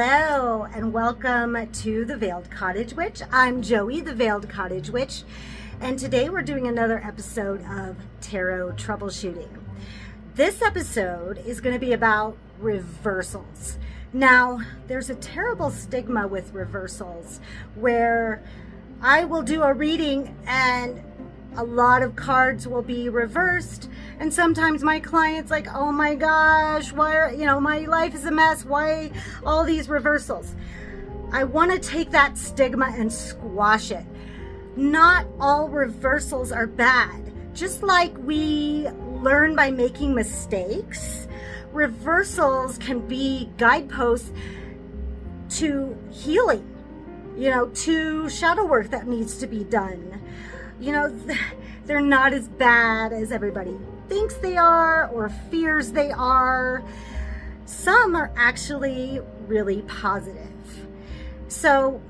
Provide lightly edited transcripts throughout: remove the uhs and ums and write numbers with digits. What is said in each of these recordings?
Hello and welcome to the Veiled Cottage Witch. I'm Joey, the Veiled Cottage Witch, and today we're doing another episode of Tarot Troubleshooting. This episode is going to be about reversals. Now, there's a terrible stigma with reversals where I will do a reading and a lot of cards will be reversed, and sometimes my clients like, oh my gosh, why, my life is a mess, why all these reversals? I want to take that stigma and squash it. Not all reversals are bad. Just like we learn by making mistakes, reversals can be guideposts to healing, to shadow work that needs to be done. They're not as bad as everybody thinks they are or fears they are. Some are actually really positive. So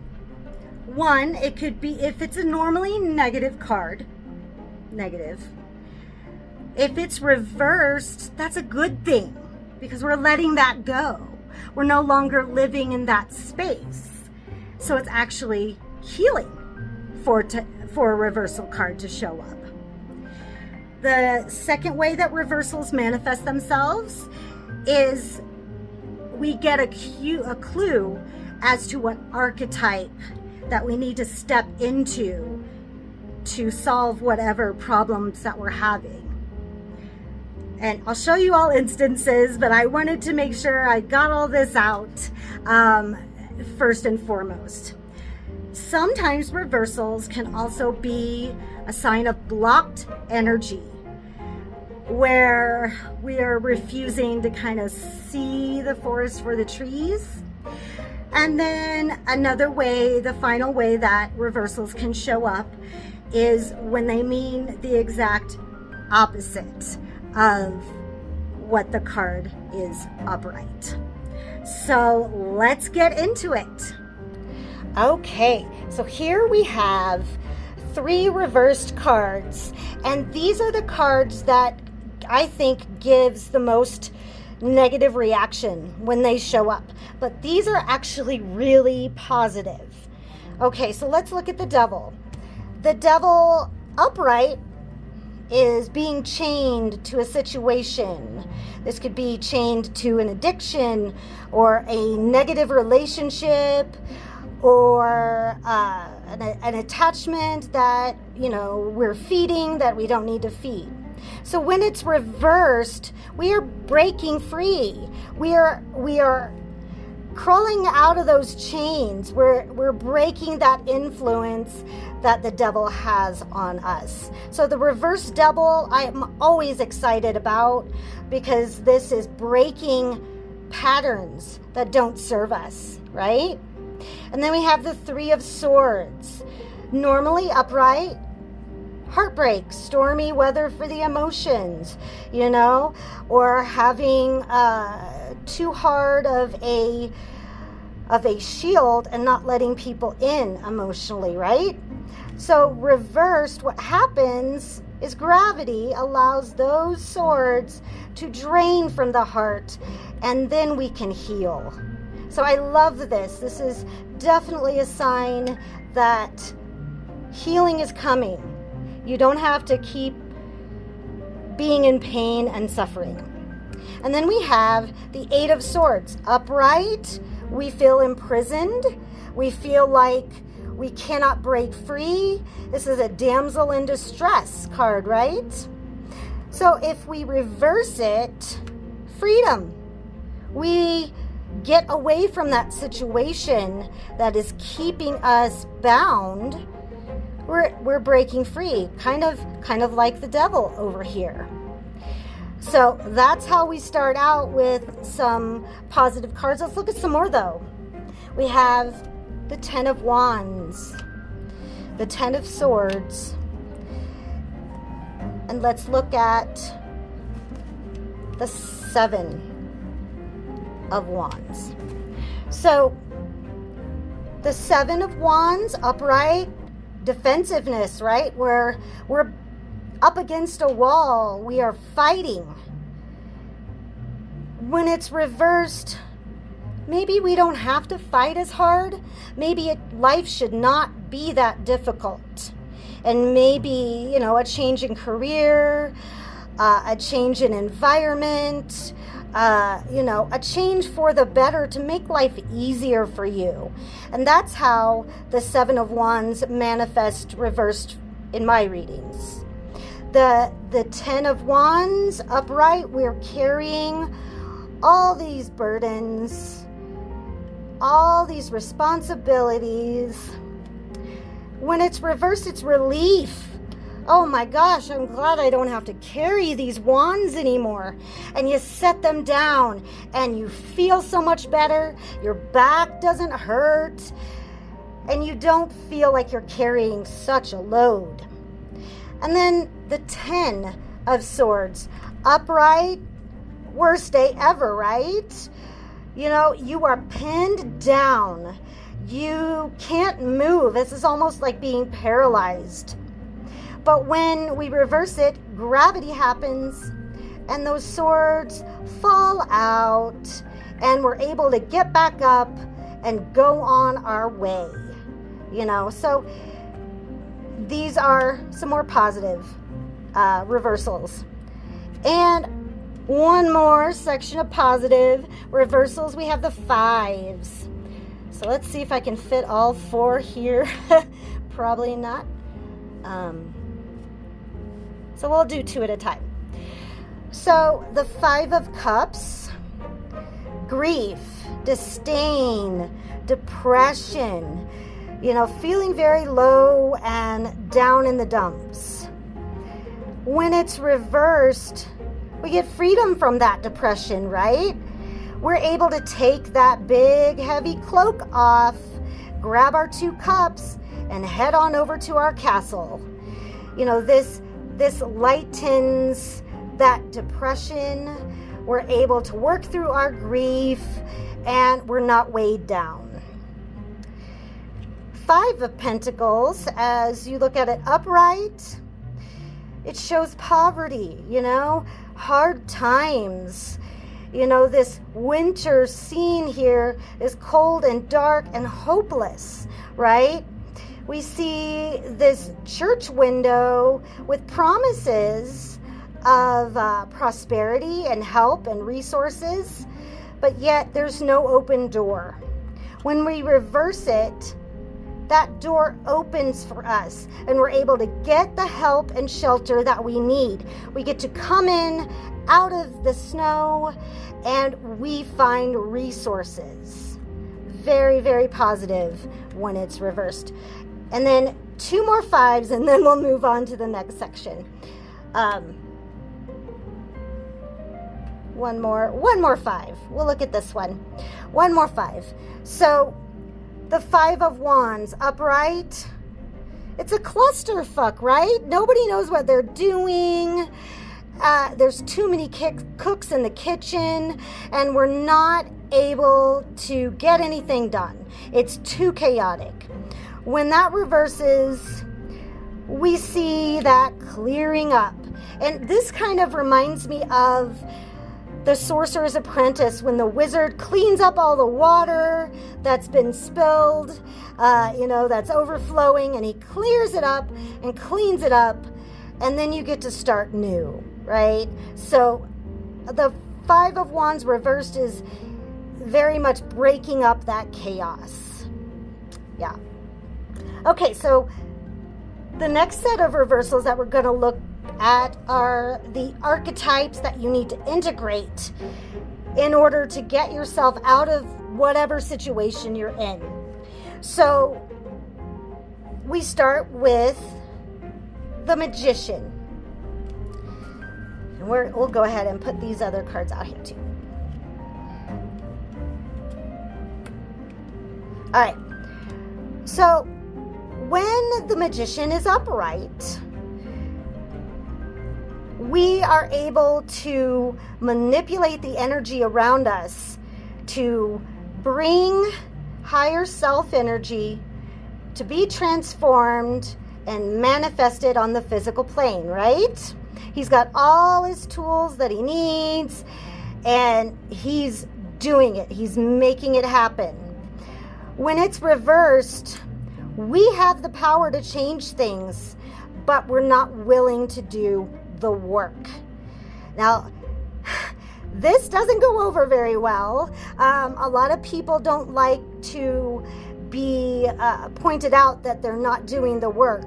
one, it could be, if it's a normally negative card, negative. If it's reversed, that's a good thing because we're letting that go. We're no longer living in that space. So it's actually healing for a reversal card to show up. The second way that reversals manifest themselves is we get a clue as to what archetype that we need to step into to solve whatever problems that we're having. And I'll show you all instances, but I wanted to make sure I got all this out first and foremost. Sometimes reversals can also be a sign of blocked energy, where we are refusing to kind of see the forest for the trees. And then another way, the final way that reversals can show up is when they mean the exact opposite of what the card is upright. So let's get into it. Okay, so here we have 3 reversed cards, and these are the cards that I think gives the most negative reaction when they show up, but these are actually really positive. Okay, so let's look at the Devil. The Devil upright is being chained to a situation. This could be chained to an addiction or a negative relationship or an attachment that, we're feeding that we don't need to feed. So when it's reversed, we are breaking free. We are crawling out of those chains. We're breaking that influence that the devil has on us. So the reverse devil, I'm always excited about because this is breaking patterns that don't serve us, right? And then we have the 3 of Swords. Normally upright, heartbreak, stormy weather for the emotions, or having too hard of a shield and not letting people in emotionally, right? So reversed, what happens is gravity allows those swords to drain from the heart, and then we can heal. So I love this. This is definitely a sign that healing is coming. You don't have to keep being in pain and suffering. And then we have the 8 of Swords. Upright, we feel imprisoned. We feel like we cannot break free. This is a damsel in distress card, right? So if we reverse it, freedom. We get away from that situation that is keeping us bound. We're breaking free, kind of like the devil over here. So that's how we start out with some positive cards. Let's look at some more though. We have the 10 of Wands, the 10 of Swords, and let's look at the 7 of Wands. So the 7 of Wands upright, defensiveness, right? We're up against a wall. We are fighting. When it's reversed, maybe we don't have to fight as hard. Maybe life should not be that difficult. And maybe, a change in career, a change in environment, a change for the better to make life easier for you. And that's how the Seven of Wands manifest reversed in my readings. The Ten of Wands upright, we're carrying all these burdens, all these responsibilities. When it's reversed, it's relief. Oh my gosh, I'm glad I don't have to carry these wands anymore. And you set them down and you feel so much better. Your back doesn't hurt. And you don't feel like you're carrying such a load. And then the 10 of Swords, upright, worst day ever, right? You are pinned down. You can't move. This is almost like being paralyzed. But when we reverse it, gravity happens and those swords fall out and we're able to get back up and go on our way. So these are some more positive reversals. And one more section of positive reversals. We have the 5s. So let's see if I can fit all 4 here. Probably not. So we'll do 2 at a time. So the 5 of Cups, grief, disdain, depression, feeling very low and down in the dumps. When it's reversed, we get freedom from that depression, right? We're able to take that big, heavy cloak off, grab our 2 cups, and head on over to our castle. This lightens that depression. We're able to work through our grief, and we're not weighed down. 5 of Pentacles, as you look at it upright, it shows poverty, hard times. This winter scene here is cold and dark and hopeless, right? We see this church window with promises of prosperity and help and resources, but yet there's no open door. When we reverse it, that door opens for us and we're able to get the help and shelter that we need. We get to come in out of the snow and we find resources. Very, very positive when it's reversed. And then 2 more 5s and then we'll move on to the next section. One more 5. We'll look at this one. One more 5. So the 5 of Wands upright, it's a clusterfuck, right? Nobody knows what they're doing. There's too many cooks in the kitchen and we're not able to get anything done. It's too chaotic. When that reverses, we see that clearing up. And this kind of reminds me of the Sorcerer's Apprentice when the wizard cleans up all the water that's been spilled, that's overflowing, and he clears it up and cleans it up, and then you get to start new, right? So the 5 of Wands reversed is very much breaking up that chaos. Yeah. Okay, so the next set of reversals that we're going to look at are the archetypes that you need to integrate in order to get yourself out of whatever situation you're in. So we start with the Magician. And we'll go ahead and put these other cards out here too. All right. So when the Magician is upright, we are able to manipulate the energy around us to bring higher self energy to be transformed and manifested on the physical plane, right? He's got all his tools that he needs and he's doing it. He's making it happen. When it's reversed, we have the power to change things, but we're not willing to do the work. Now, this doesn't go over very well. A lot of people don't like to be pointed out that they're not doing the work.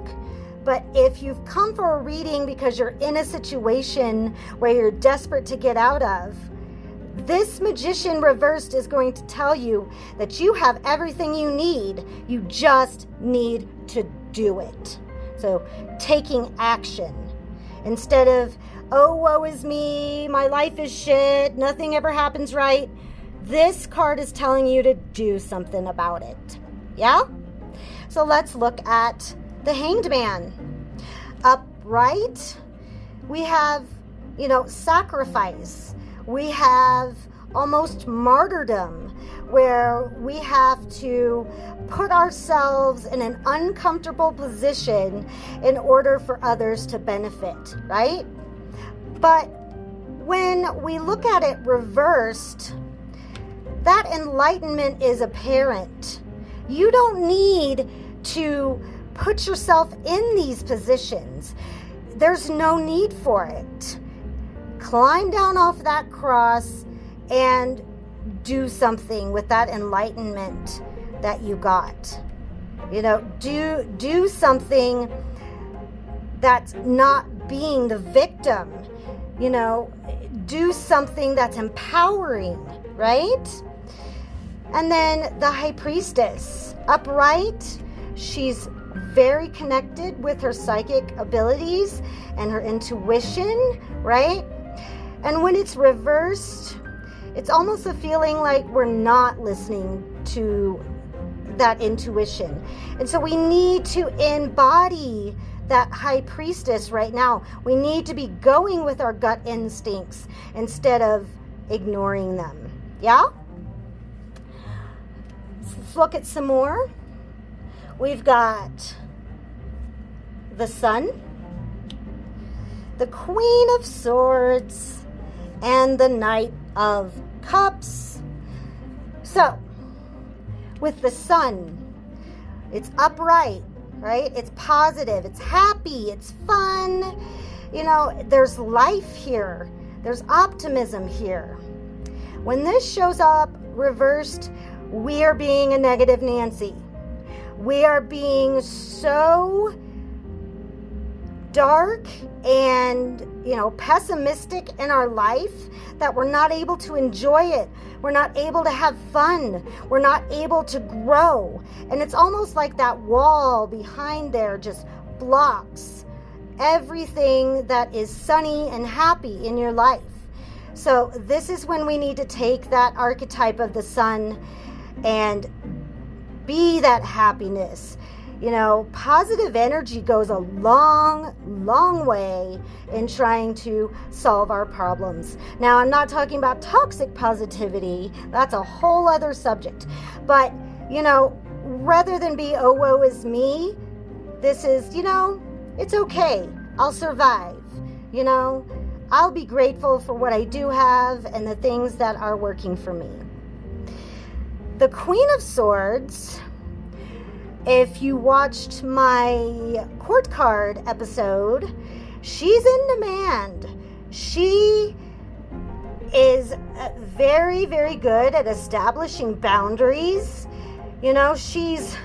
But if you've come for a reading because you're in a situation where you're desperate to get out of, this magician reversed is going to tell you that you have everything you need. You just need to do it. So taking action instead of, oh, woe is me, my life is shit, nothing ever happens right. This card is telling you to do something about it. Yeah? So let's look at the Hanged Man. Upright, we have, sacrifice. We have almost martyrdom, where we have to put ourselves in an uncomfortable position in order for others to benefit, right? But when we look at it reversed, that enlightenment is apparent. You don't need to put yourself in these positions. There's no need for it. Climb down off that cross and do something with that enlightenment that you got. Do something that's not being the victim. Do something that's empowering, right? And then the High Priestess, upright, she's very connected with her psychic abilities and her intuition, right? And when it's reversed, it's almost a feeling like we're not listening to that intuition. And so we need to embody that High Priestess right now. We need to be going with our gut instincts instead of ignoring them. Yeah? Let's look at some more. We've got the Sun, the Queen of Swords, and the Knight of Cups. So, with the Sun, it's upright, right? It's positive, it's happy, it's fun. There's life here. There's optimism here. When this shows up reversed, we are being a negative Nancy. We are being so dark and, pessimistic in our life that we're not able to enjoy it. We're not able to have fun. We're not able to grow. And it's almost like that wall behind there just blocks everything that is sunny and happy in your life. So this is when we need to take that archetype of the Sun and be that happiness. Positive energy goes a long, long way in trying to solve our problems. Now, I'm not talking about toxic positivity. That's a whole other subject. But, rather than be, oh, woe is me, this is, it's okay. I'll survive. I'll be grateful for what I do have and the things that are working for me. The Queen of Swords, if you watched my court card episode, she's in demand. She is very, very good at establishing boundaries. She's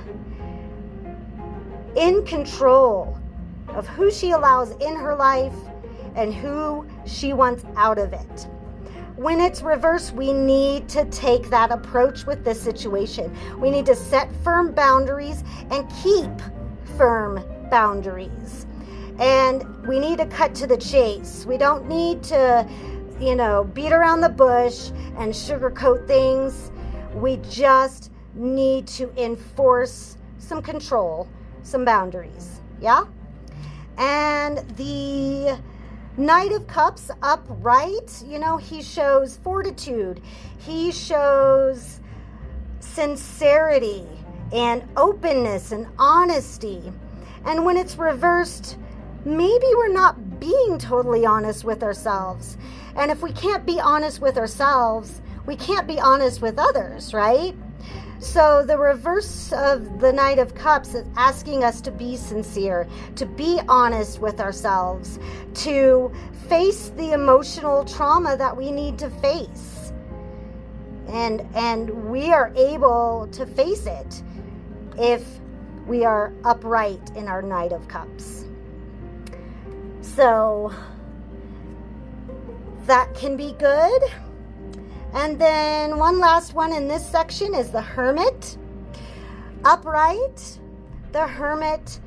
in control of who she allows in her life and who she wants out of it. When it's reversed, we need to take that approach with this situation. We need to set firm boundaries and keep firm boundaries. And we need to cut to the chase. We don't need to, beat around the bush and sugarcoat things. We just need to enforce some control, some boundaries. Yeah? And the Knight of Cups upright, he shows fortitude. He shows sincerity and openness and honesty. And when it's reversed, maybe we're not being totally honest with ourselves. And if we can't be honest with ourselves, we can't be honest with others, right? So the reverse of the Knight of Cups is asking us to be sincere, to be honest with ourselves, to face the emotional trauma that we need to face. And we are able to face it if we are upright in our Knight of Cups. So that can be good. And then one last one in this section is the Hermit. Upright, the Hermit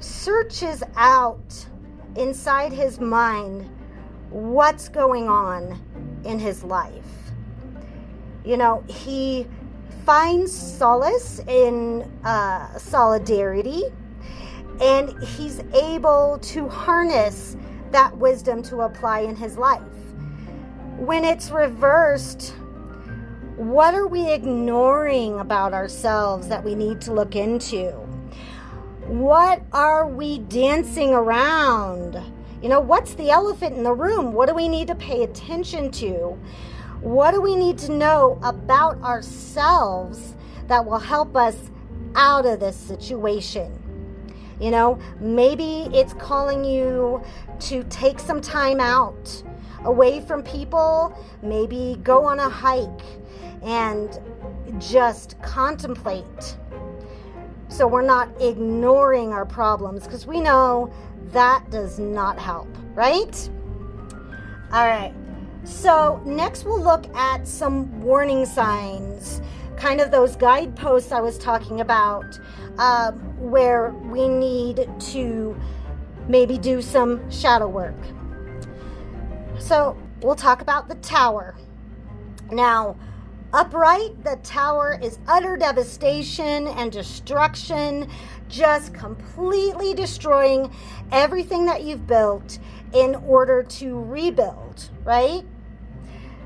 searches out inside his mind what's going on in his life. You know, he finds solace in solidarity, and he's able to harness that wisdom to apply in his life. When it's reversed, what are we ignoring about ourselves that we need to look into? What are we dancing around? You know, what's the elephant in the room? What do we need to pay attention to? What do we need to know about ourselves that will help us out of this situation? You know, maybe it's calling you to take some time out, away from people, maybe go on a hike and just contemplate. So we're not ignoring our problems, because we know that does not help, right? All right. So next we'll look at some warning signs, kind of those guideposts I was talking about, where we need to maybe do some shadow work. So we'll talk about the Tower. Now, upright, the Tower is utter devastation and destruction, just completely destroying everything that you've built in order to rebuild, right?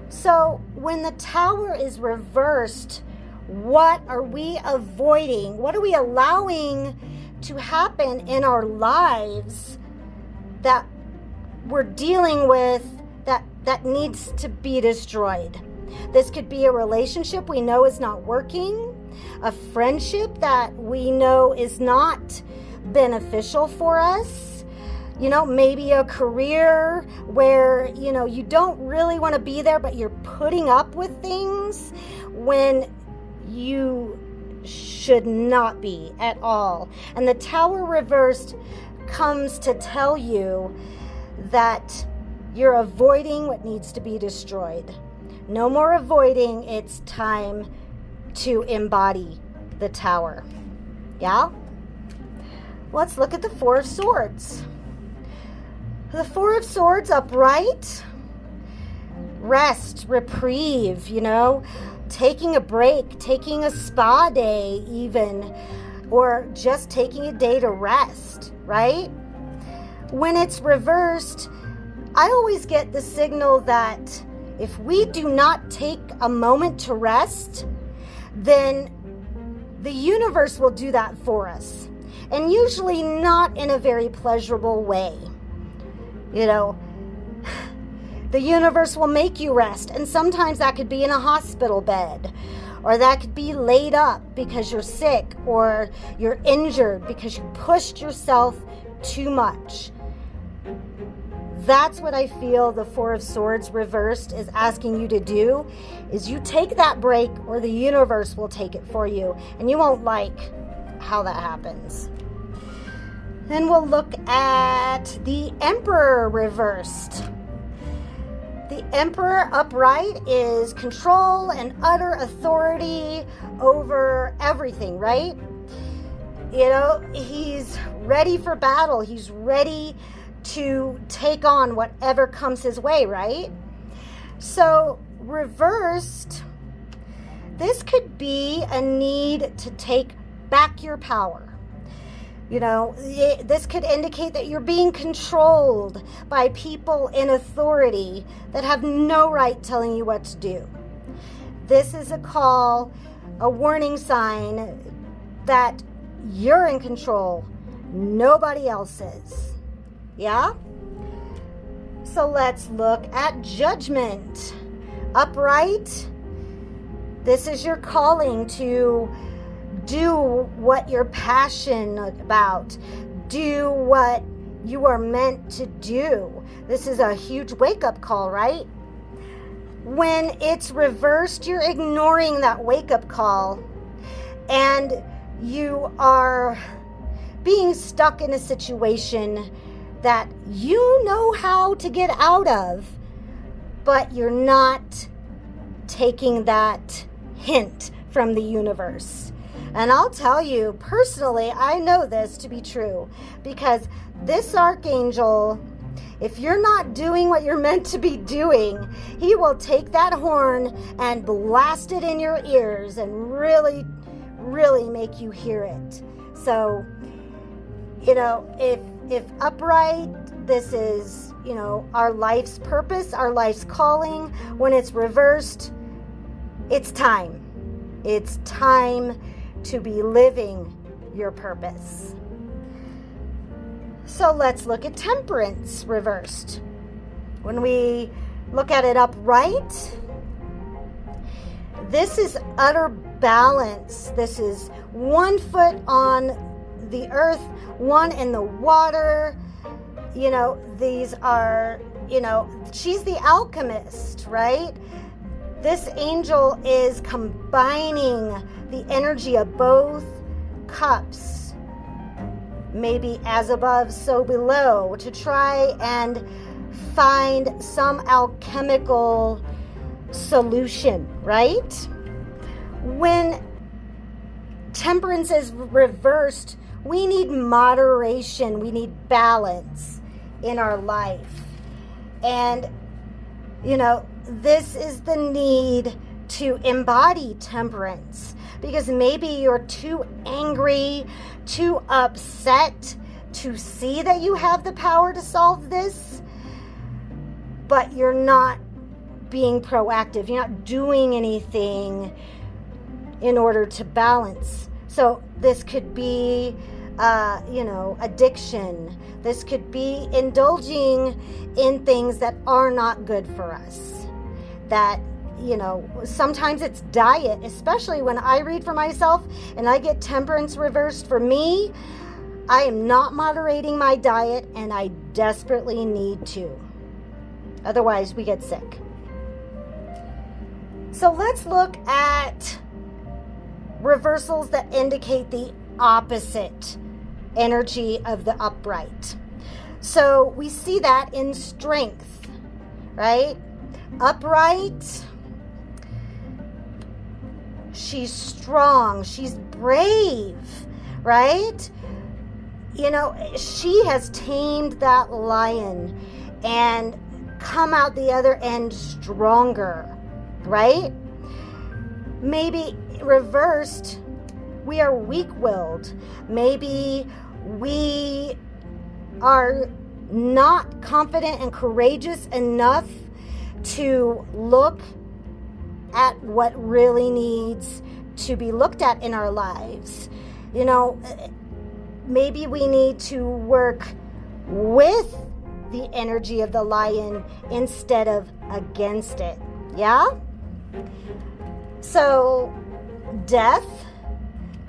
So when the Tower is reversed, what are we avoiding? What are we allowing to happen in our lives that we're dealing with that needs to be destroyed? This could be a relationship we know is not working, a friendship that we know is not beneficial for us, you know, maybe a career where, you know, you don't really want to be there, but you're putting up with things when you should not be at all. And the Tower reversed comes to tell you that you're avoiding what needs to be destroyed. No more avoiding. It's time to embody the Tower. Yeah? Let's look at the Four of Swords. The Four of Swords upright. Rest, reprieve, you know, taking a break, taking a spa day even, or just taking a day to rest, right? When it's reversed, I always get the signal that if we do not take a moment to rest, then the universe will do that for us. And usually not in a very pleasurable way. You know, the universe will make you rest. And sometimes that could be in a hospital bed, or that could be laid up because you're sick, or you're injured because you pushed yourself too much. That's what I feel the Four of Swords reversed is asking you to do, is you take that break, or the universe will take it for you, and you won't like how that happens. Then we'll look at the Emperor reversed. The Emperor upright is control and utter authority over everything, right? You know, he's ready for battle. He's ready to take on whatever comes his way, right? So reversed, this could be a need to take back your power. You know, this could indicate that you're being controlled by people in authority that have no right telling you what to do. This is a call, a warning sign that you're in control. Nobody else is. Yeah? So let's look at Judgment. Upright, This is your calling to do what you're passionate about. Do what you are meant to do. This is a huge wake-up call, right? When it's reversed, you're ignoring that wake-up call and you are being stuck in a situation that you know how to get out of, but you're not taking that hint from the universe. And I'll tell you, personally, I know this to be true, because this archangel, if you're not doing what you're meant to be doing, he will take that horn and blast it in your ears and really, really make you hear it. So, if upright, this is, our life's purpose, our life's calling. When it's reversed, it's time. It's time to be living your purpose. So let's look at temperance reversed. When we look at it upright, this is utter balance. This is 1 foot on the earth, 1 in the water. These are, she's the alchemist, right? This angel is combining the energy of both cups, maybe as above, so below, to try and find some alchemical solution, right? When temperance is reversed, we need moderation, we need balance in our life. And, this is the need to embody temperance, because maybe you're too angry, too upset to see that you have the power to solve this, but you're not being proactive. You're not doing anything in order to balance. So this could be, addiction. This could be indulging in things that are not good for us. That, sometimes it's diet, especially when I read for myself and I get temperance reversed. For me, I am not moderating my diet, and I desperately need to. Otherwise, we get sick. So let's look at reversals that indicate the opposite energy of the upright. So we see that in strength, right? Upright, she's strong, she's brave, right? She has tamed that lion and come out the other end stronger, right? Maybe reversed, we are weak-willed. Maybe we are not confident and courageous enough to look at what really needs to be looked at in our lives. Maybe we need to work with the energy of the lion instead of against it. Yeah? So death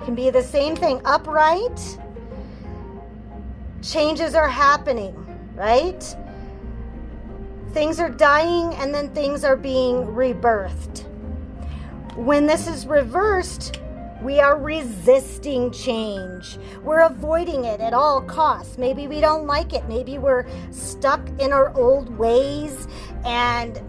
can be the same thing. Upright, changes are happening, right? Things are dying and then things are being rebirthed. When this is reversed, we are resisting change. We're avoiding it at all costs. Maybe we don't like it. Maybe we're stuck in our old ways and,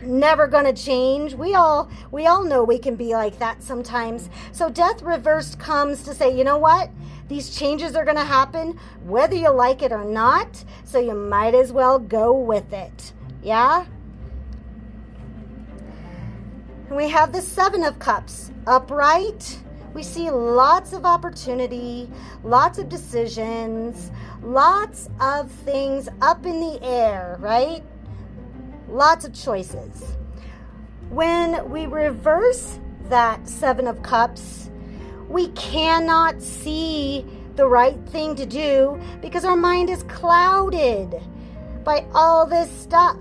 never gonna change. We all know we can be like that sometimes. So death reversed comes to say, you know what? These changes are gonna happen whether you like it or not. So you might as well go with it. Yeah? And we have the 7 of Cups. Upright, we see lots of opportunity, lots of decisions, lots of things up in the air, right? Lots of choices. When we reverse that 7 of Cups, we cannot see the right thing to do because our mind is clouded by all this stuff.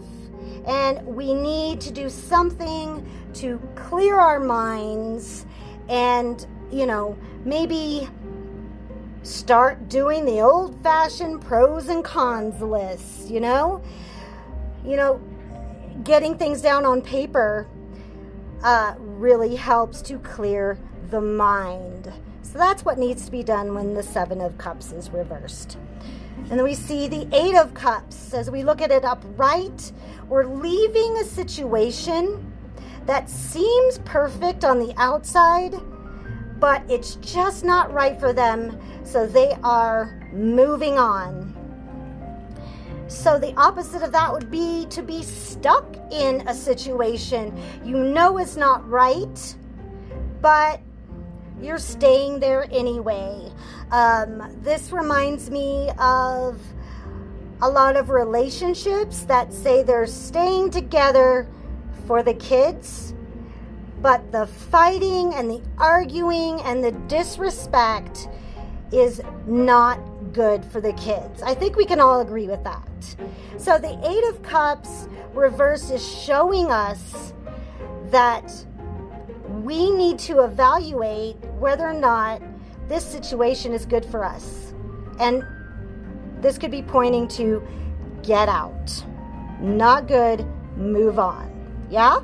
and we need to do something to clear our minds and, maybe start doing the old-fashioned pros and cons list, getting things down on paper really helps to clear the mind. So that's what needs to be done when the Seven of Cups is reversed. And then we see the Eight of Cups. As we look at it upright, we're leaving a situation that seems perfect on the outside, but it's just not right for them, so they are moving on. So the opposite of that would be to be stuck in a situation. It's not right, but you're staying there anyway. This reminds me of a lot of relationships that say they're staying together for the kids, but the fighting and the arguing and the disrespect is not good for the kids. I think we can all agree with that. So the Eight of Cups reversed is showing us that we need to evaluate whether or not this situation is good for us. And this could be pointing to get out. Not good, move on. Yeah?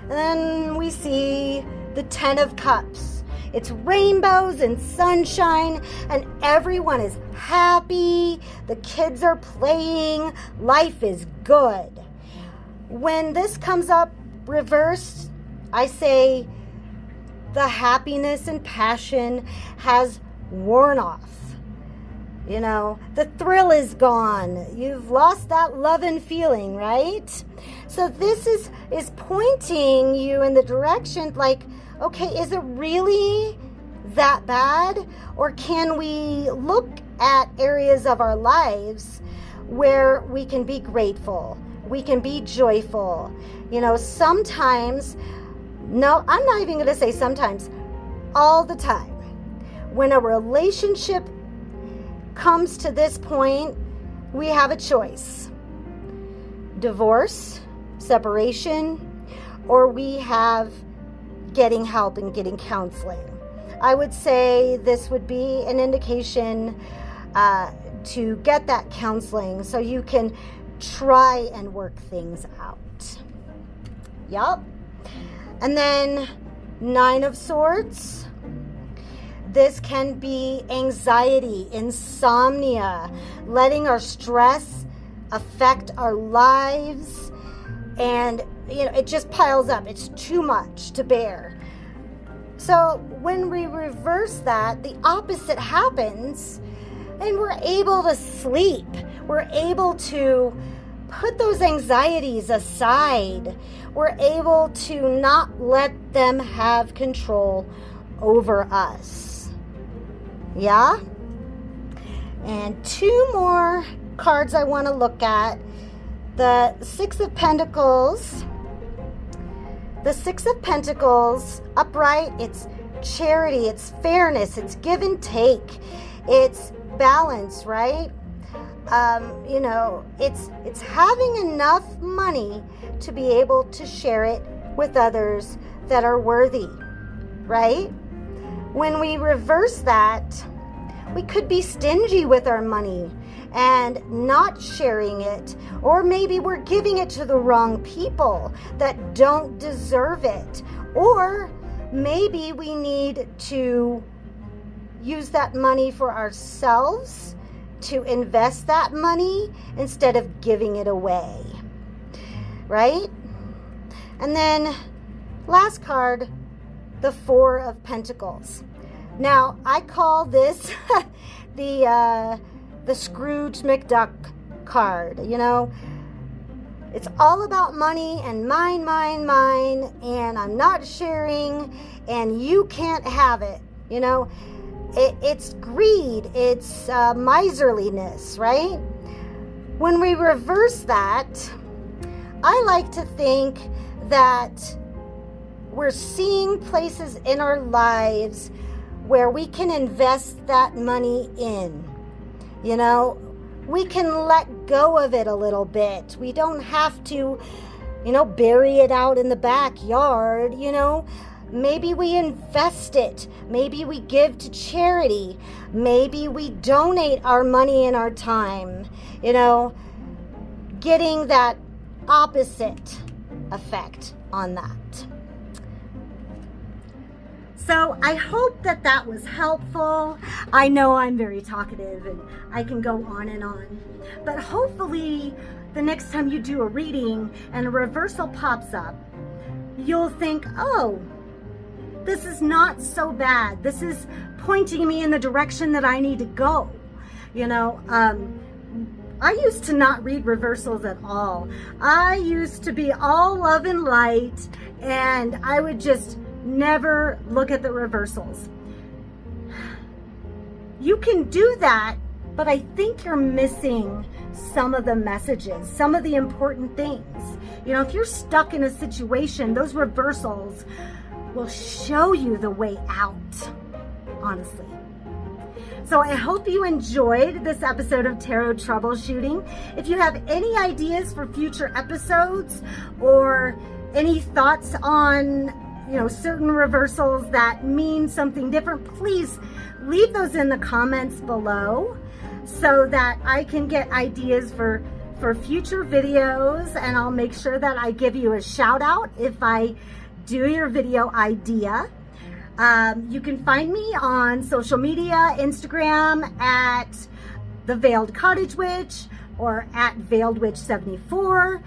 And then we see the Ten of Cups. It's rainbows and sunshine, and everyone is happy. The kids are playing. Life is good. When this comes up reversed, I say the happiness and passion has worn off. The thrill is gone. You've lost that love and feeling, right? So this is pointing you in the direction like, okay, is it really that bad? Or can we look at areas of our lives where we can be grateful, we can be joyful? Sometimes, no, I'm not even going to say sometimes, all the time, when a relationship comes to this point, we have a choice. Divorce, separation, or we have getting help and getting counseling. I would say this would be an indication to get that counseling so you can try and work things out. Yup. And then Nine of Swords. This can be anxiety, insomnia, letting our stress affect our lives, and it just piles up. It's too much to bear. So when we reverse that, the opposite happens, and we're able to sleep. We're able to put those anxieties aside. We're able to not let them have control over us. Yeah? And two more cards I want to look at. The Six of Pentacles. The Six of Pentacles, upright, it's charity, it's fairness, it's give and take, it's balance, right? It's having enough money to be able to share it with others that are worthy, right? When we reverse that, we could be stingy with our money and not sharing it, or maybe we're giving it to the wrong people that don't deserve it, or maybe we need to use that money for ourselves, to invest that money instead of giving it away, right? And then last card, the Four of Pentacles. Now, I call this the Scrooge McDuck card. It's all about money and mine, and I'm not sharing, and you can't have it. It's greed, it's miserliness, right? When we reverse that, I like to think that we're seeing places in our lives where we can invest that money in. we can let go of it a little bit. We don't have to, bury it out in the backyard, Maybe we invest it. Maybe we give to charity. Maybe we donate our money and our time, getting that opposite effect on that. So I hope that that was helpful. I know I'm very talkative and I can go on and on, but hopefully the next time you do a reading and a reversal pops up, you'll think, oh, this is not so bad. This is pointing me in the direction that I need to go. I used to not read reversals at all. I used to be all love and light, and I would just never look at the reversals. You can do that, but I think you're missing some of the messages, some of the important things. If you're stuck in a situation, those reversals will show you the way out, honestly. So I hope you enjoyed this episode of Tarot Troubleshooting. If you have any ideas for future episodes or any thoughts on certain reversals that mean something different, please leave those in the comments below so that I can get ideas for future videos, and I'll make sure that I give you a shout out if I do your video idea. You can find me on social media, Instagram at The Veiled Cottage Witch or at Veiled Witch 74.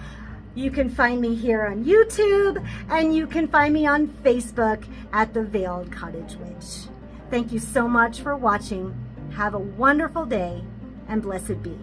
You can find me here on YouTube, and you can find me on Facebook at The Veiled Cottage Witch. Thank you so much for watching. Have a wonderful day, and blessed be.